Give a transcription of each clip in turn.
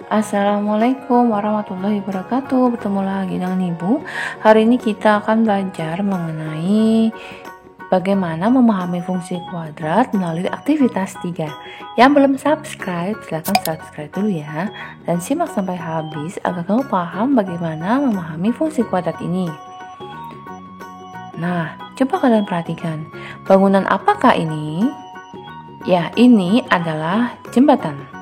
Assalamualaikum warahmatullahi wabarakatuh. Bertemu lagi dengan Ibu. Hari ini kita akan belajar mengenai bagaimana memahami fungsi kuadrat melalui aktivitas 3. Yang belum subscribe, silahkan subscribe dulu ya. Dan simak sampai habis agar kamu paham bagaimana memahami fungsi kuadrat ini. Nah, coba kalian perhatikan. Bangunan apakah ini? Ya, ini adalah jembatan.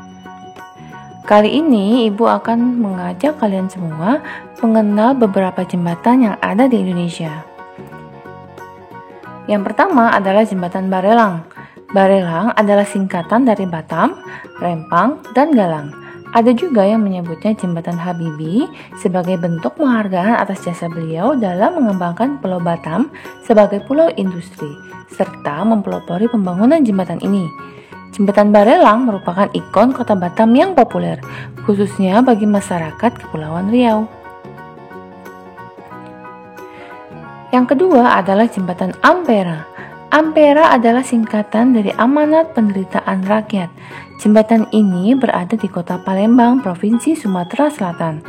Kali ini Ibu akan mengajak kalian semua mengenal beberapa jembatan yang ada di Indonesia. Yang pertama adalah jembatan Barelang. Barelang adalah singkatan dari Batam, Rempang, dan Galang. Ada juga yang menyebutnya jembatan Habibie sebagai bentuk penghargaan atas jasa beliau dalam mengembangkan Pulau Batam sebagai pulau industri, serta mempelopori pembangunan jembatan ini. Jembatan Barelang merupakan ikon kota Batam yang populer, khususnya bagi masyarakat Kepulauan Riau. Yang kedua adalah jembatan Ampera. Ampera adalah singkatan dari Amanat Penderitaan Rakyat. Jembatan ini berada di kota Palembang, Provinsi Sumatera Selatan.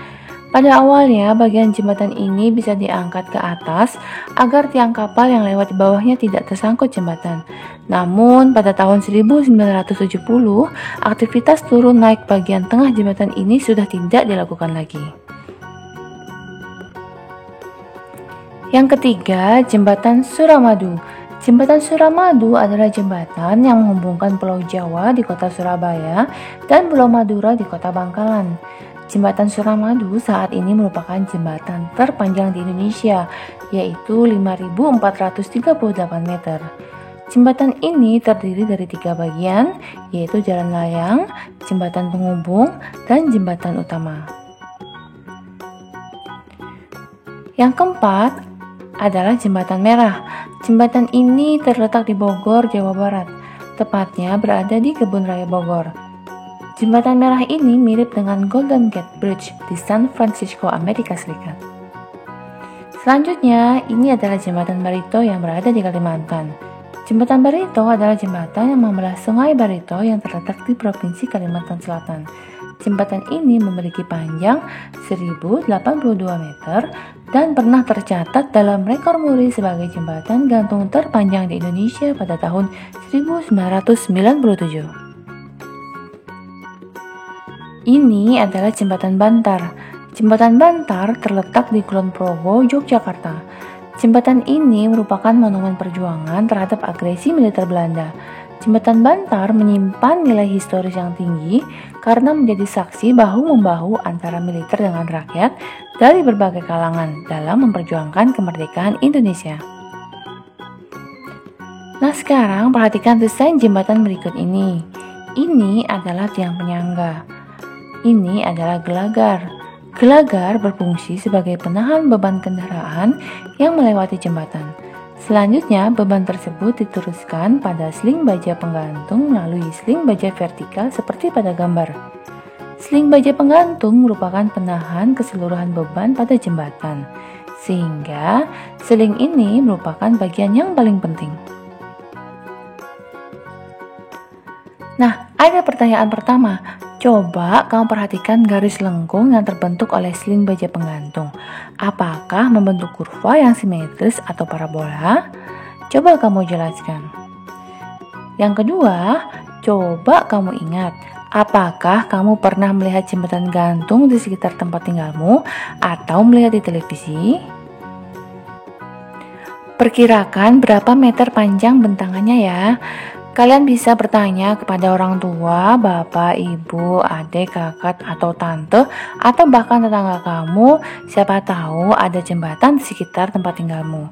Pada awalnya, bagian jembatan ini bisa diangkat ke atas agar tiang kapal yang lewat di bawahnya tidak tersangkut jembatan. Namun, pada tahun 1970, aktivitas turun naik bagian tengah jembatan ini sudah tidak dilakukan lagi. Yang ketiga, jembatan Suramadu. Jembatan Suramadu adalah jembatan yang menghubungkan Pulau Jawa di kota Surabaya dan Pulau Madura di kota Bangkalan. Jembatan Suramadu saat ini merupakan jembatan terpanjang di Indonesia, yaitu 5.438 meter. Jembatan ini terdiri dari 3 bagian, yaitu jalan layang, jembatan penghubung, dan jembatan utama. Yang keempat adalah Jembatan Merah. Jembatan ini terletak di Bogor, Jawa Barat, tepatnya berada di Kebun Raya Bogor. Jembatan Merah ini mirip dengan Golden Gate Bridge di San Francisco, Amerika Serikat. Selanjutnya, ini adalah Jembatan Barito yang berada di Kalimantan. Jembatan Barito adalah jembatan yang membelah Sungai Barito yang terletak di Provinsi Kalimantan Selatan. Jembatan ini memiliki panjang 1082 meter dan pernah tercatat dalam rekor muri sebagai jembatan gantung terpanjang di Indonesia pada tahun 1997. Ini adalah Jembatan Bantar. Jembatan Bantar terletak di Kulon Progo, Yogyakarta. Jembatan ini merupakan monumen perjuangan terhadap agresi militer Belanda. Jembatan Bantar menyimpan nilai historis yang tinggi karena menjadi saksi bahu-membahu antara militer dengan rakyat dari berbagai kalangan dalam memperjuangkan kemerdekaan Indonesia. Nah, sekarang perhatikan desain jembatan berikut ini. Ini adalah tiang penyangga. Ini adalah gelagar. Gelagar berfungsi sebagai penahan beban kendaraan yang melewati jembatan. Selanjutnya, beban tersebut diteruskan pada sling baja penggantung melalui sling baja vertikal seperti pada gambar. Sling baja penggantung merupakan penahan keseluruhan beban pada jembatan, sehingga sling ini merupakan bagian yang paling penting. Nah, ada pertanyaan pertama. Coba kamu perhatikan garis lengkung yang terbentuk oleh sling baja penggantung. Apakah membentuk kurva yang simetris atau parabola? Coba kamu jelaskan. Yang kedua, coba kamu ingat, apakah kamu pernah melihat jembatan gantung di sekitar tempat tinggalmu atau melihat di televisi? Perkirakan berapa meter panjang bentangannya ya? Kalian bisa bertanya kepada orang tua, bapak, ibu, adik, kakak, atau tante, atau bahkan tetangga kamu, siapa tahu ada jembatan di sekitar tempat tinggalmu.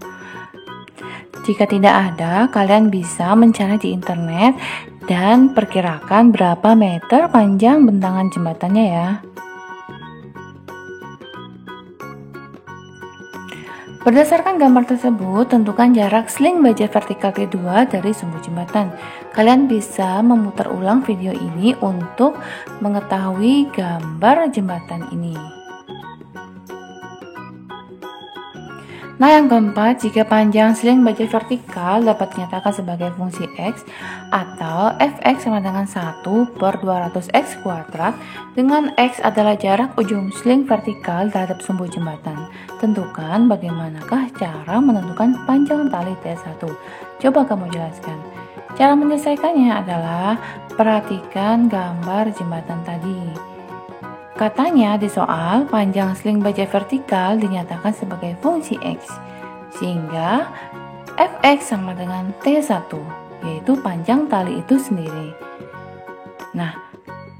Jika tidak ada, kalian bisa mencari di internet dan perkirakan berapa meter panjang bentangan jembatannya ya. Berdasarkan gambar tersebut, tentukan jarak sling baja vertikal kedua dari sumbu jembatan. Kalian bisa memutar ulang video ini untuk mengetahui gambar jembatan ini. Nah, yang keempat, jika panjang sling baja vertikal dapat dinyatakan sebagai fungsi X atau fx sama dengan 1 per 200x kuadrat, dengan X adalah jarak ujung sling vertikal terhadap sumbu jembatan. Tentukan bagaimanakah cara menentukan panjang tali T1. Coba kamu jelaskan. Cara menyelesaikannya adalah perhatikan gambar jembatan tadi. Katanya di soal, panjang sling baja vertikal dinyatakan sebagai fungsi X, sehingga fx sama dengan T1, yaitu panjang tali itu sendiri. Nah,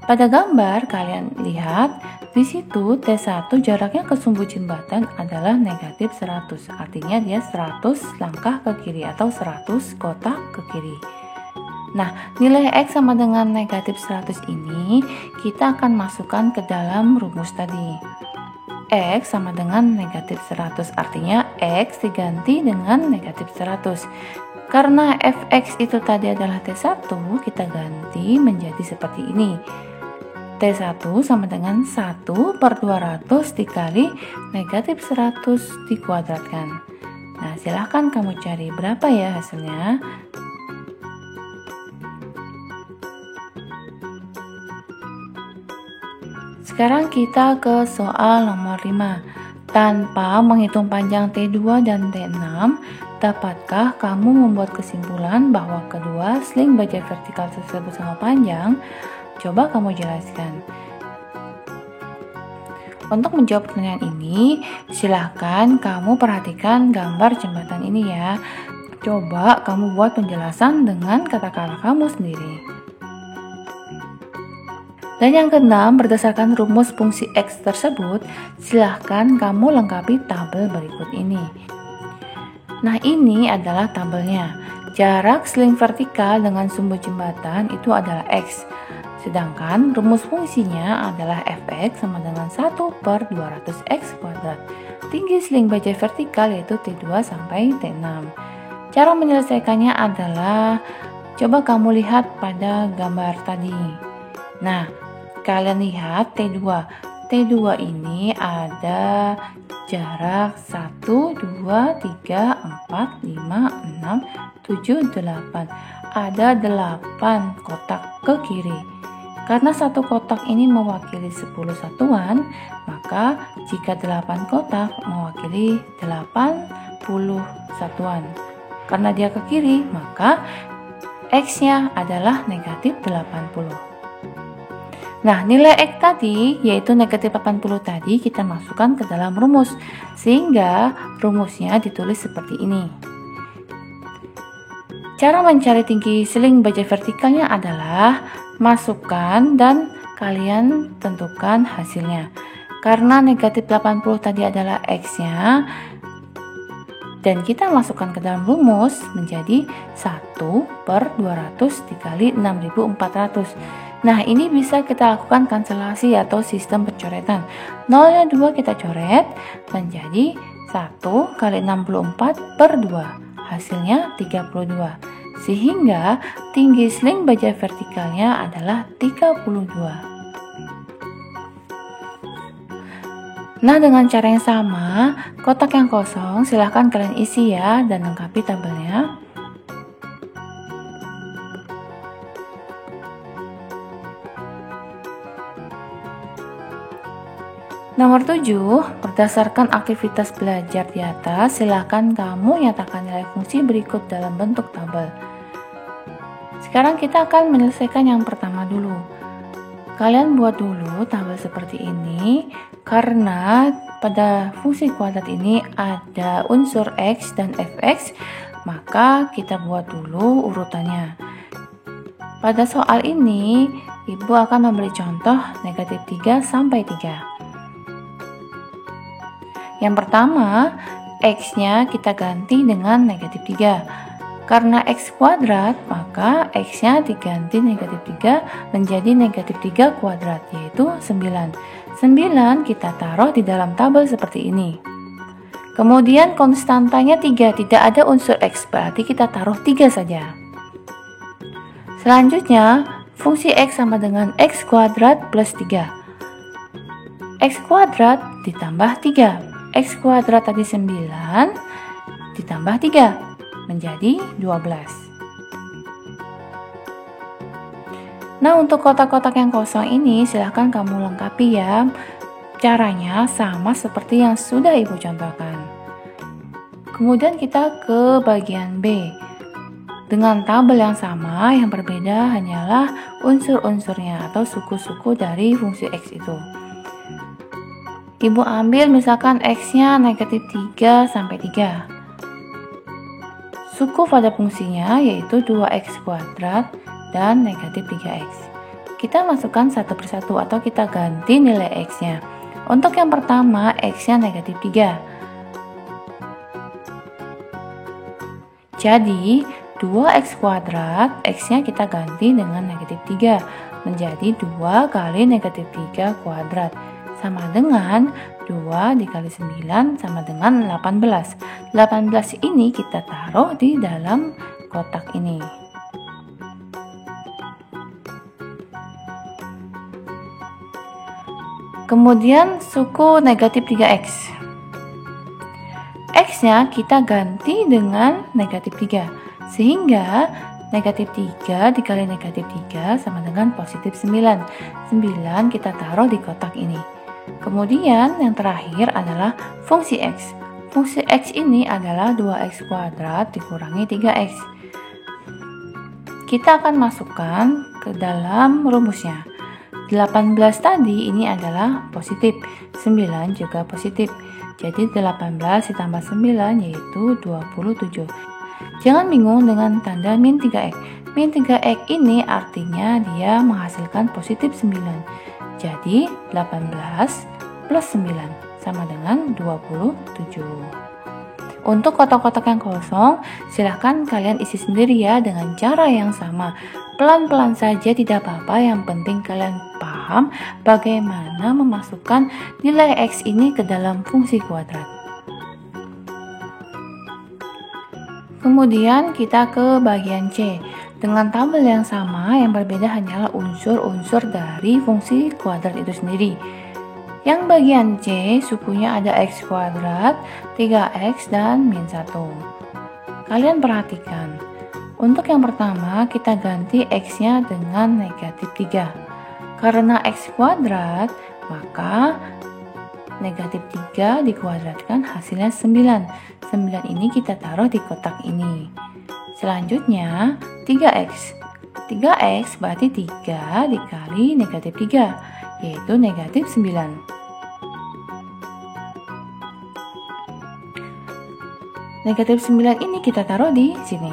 pada gambar kalian lihat, di situ T1 jaraknya ke sumbu jembatan adalah negatif 100, artinya dia 100 langkah ke kiri atau 100 kotak ke kiri. Nah, nilai X sama dengan negatif 100 ini kita akan masukkan ke dalam rumus tadi. X sama dengan negatif 100, artinya X diganti dengan negatif 100. Karena fx itu tadi adalah T1, kita ganti menjadi seperti ini. T1 sama dengan 1 per 200 dikali negatif 100 dikuadratkan. Nah, silahkan kamu cari berapa ya hasilnya. Sekarang kita ke soal nomor 5. Tanpa menghitung panjang T2 dan T6, dapatkah kamu membuat kesimpulan bahwa kedua sling baja vertikal tersebut sama panjang? Coba kamu jelaskan. Untuk menjawab pertanyaan ini, silahkan kamu perhatikan gambar jembatan ini ya. Coba kamu buat penjelasan dengan kata-kata kamu sendiri. Dan yang keenam, berdasarkan rumus fungsi X tersebut, silahkan kamu lengkapi tabel berikut ini. Nah, ini adalah tabelnya. Jarak sling vertikal dengan sumbu jembatan itu adalah X. Sedangkan rumus fungsinya adalah fx sama dengan 1 per 200x kuadrat. Tinggi sling baja vertikal yaitu T2 sampai T6. Cara menyelesaikannya adalah, coba kamu lihat pada gambar tadi. Nah, kalian lihat T2. T2 ini ada jarak 1, 2, 3, 4, 5, 6, 7, 8. Ada 8 kotak ke kiri. Karena satu kotak ini mewakili 10 satuan, maka jika 8 kotak mewakili 80 satuan. Karena dia ke kiri, maka X-nya adalah negatif 80. Nah, nilai X tadi, yaitu negatif 80 tadi, kita masukkan ke dalam rumus, sehingga rumusnya ditulis seperti ini. Cara mencari tinggi sling baja vertikalnya adalah masukkan dan kalian tentukan hasilnya. Karena negatif 80 tadi adalah X-nya, dan kita masukkan ke dalam rumus menjadi 1 per 200 dikali 6400. Nah, ini bisa kita lakukan kanselasi atau sistem pencoretan. 0-nya 2 kita coret menjadi 1 kali 64 per 2. Hasilnya 32. Sehingga tinggi sling baja vertikalnya adalah 32. Nah, dengan cara yang sama, kotak yang kosong silahkan kalian isi ya dan lengkapi tabelnya. Nomor 7, berdasarkan aktivitas belajar di atas, silahkan kamu nyatakan nilai fungsi berikut dalam bentuk tabel. Sekarang kita akan menyelesaikan yang pertama dulu. Kalian buat dulu tabel seperti ini, karena pada fungsi kuadrat ini ada unsur X dan fx, maka kita buat dulu urutannya. Pada soal ini, Ibu akan memberi contoh negatif 3 sampai 3. Yang pertama, X-nya kita ganti dengan negatif 3. Karena X kuadrat, maka X-nya diganti negatif 3 menjadi negatif 3 kuadrat, yaitu 9. 9 kita taruh di dalam tabel seperti ini. Kemudian konstantanya 3, tidak ada unsur X, berarti kita taruh 3 saja. Selanjutnya, fungsi X sama dengan X kuadrat plus 3. X kuadrat ditambah 3. X kuadrat tadi 9 ditambah 3 menjadi 12. Nah, untuk kotak-kotak yang kosong ini silahkan kamu lengkapi ya. Caranya sama seperti yang sudah Ibu contohkan. Kemudian kita ke bagian B. Dengan tabel yang sama, yang berbeda hanyalah unsur-unsurnya atau suku-suku dari fungsi X itu. Ibu ambil misalkan X-nya negatif 3 sampai 3. Suku pada fungsinya yaitu 2X kuadrat dan negatif 3X. Kita masukkan satu persatu atau kita ganti nilai X-nya. Untuk yang pertama, X-nya negatif 3. Jadi, 2X kuadrat, X-nya kita ganti dengan negatif 3. Menjadi 2 kali negatif 3 kuadrat. Sama dengan 2 dikali 9 sama dengan 18. 18 ini kita taruh di dalam kotak ini. Kemudian suku negatif 3X. X-nya kita ganti dengan negatif 3. Sehingga negatif 3 dikali negatif 3 sama dengan positif 9. 9 kita taruh di kotak ini. Kemudian yang terakhir adalah fungsi X. Fungsi X ini adalah 2X kuadrat dikurangi 3X. Kita akan masukkan ke dalam rumusnya. 18 tadi ini adalah positif, 9 juga positif. Jadi 18 ditambah 9 yaitu 27. Jangan bingung dengan tanda min 3X. Min 3X ini artinya dia menghasilkan positif 9. Jadi 18 plus 9 sama dengan 27. Untuk kotak-kotak yang kosong, silahkan kalian isi sendiri ya dengan cara yang sama. Pelan-pelan saja tidak apa-apa, yang penting kalian paham bagaimana memasukkan nilai X ini ke dalam fungsi kuadrat. Kemudian kita ke bagian C. Dengan tabel yang sama, yang berbeda hanyalah unsur-unsur dari fungsi kuadrat itu sendiri. Yang bagian C, sukunya ada X kuadrat, 3X, dan min 1. Kalian perhatikan. Untuk yang pertama, kita ganti X-nya dengan negatif 3. Karena X kuadrat, maka negatif 3 dikuadratkan hasilnya 9. 9 ini kita taruh di kotak ini. Selanjutnya 3X. 3X berarti 3 dikali negatif 3, yaitu negatif 9. Negatif 9 ini kita taruh di sini.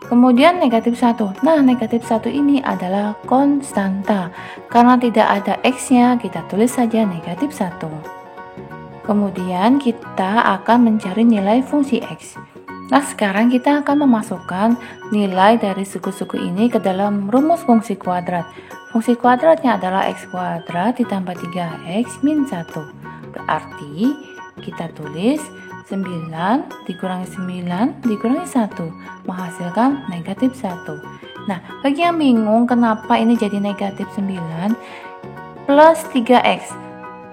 Kemudian negatif 1. Nah, negatif 1 ini adalah konstanta. Karena tidak ada X-nya, kita tulis saja negatif 1. Kemudian kita akan mencari nilai fungsi X. Nah, sekarang kita akan memasukkan nilai dari suku-suku ini ke dalam rumus fungsi kuadrat. Fungsi kuadratnya adalah X kuadrat ditambah 3X min 1. Berarti kita tulis 9 dikurangi 9 dikurangi 1 menghasilkan negatif 1. Nah, bagi yang bingung kenapa ini jadi negatif 9 plus 3X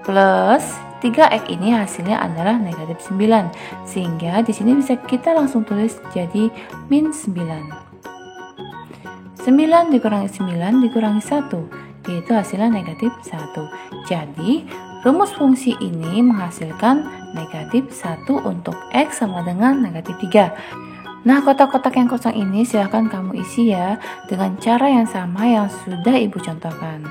plus 3X ini hasilnya adalah negatif 9, sehingga di sini bisa kita langsung tulis jadi min 9. 9 dikurangi 9 dikurangi 1, yaitu hasilnya negatif 1. Jadi rumus fungsi ini menghasilkan negatif 1 untuk X sama dengan negatif 3. Nah, kotak-kotak yang kosong ini silahkan kamu isi ya dengan cara yang sama yang sudah Ibu contohkan.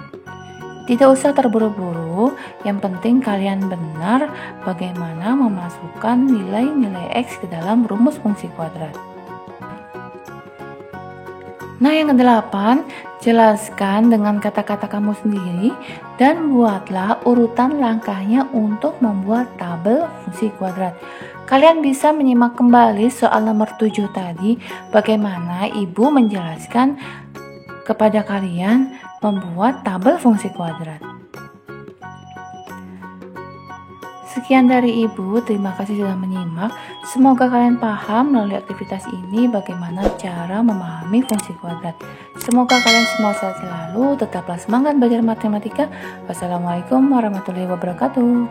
Tidak usah terburu-buru, yang penting kalian benar bagaimana memasukkan nilai-nilai X ke dalam rumus fungsi kuadrat. Nah, yang ke-8, jelaskan dengan kata-kata kamu sendiri dan buatlah urutan langkahnya untuk membuat tabel fungsi kuadrat. Kalian bisa menyimak kembali soal nomor 7 tadi, bagaimana Ibu menjelaskan kepada kalian membuat tabel fungsi kuadrat. Sekian dari Ibu, terima kasih sudah menyimak. Semoga kalian paham melalui aktivitas ini bagaimana cara memahami fungsi kuadrat. Semoga kalian semua sehat selalu, tetaplah semangat belajar matematika. Wassalamualaikum warahmatullahi wabarakatuh.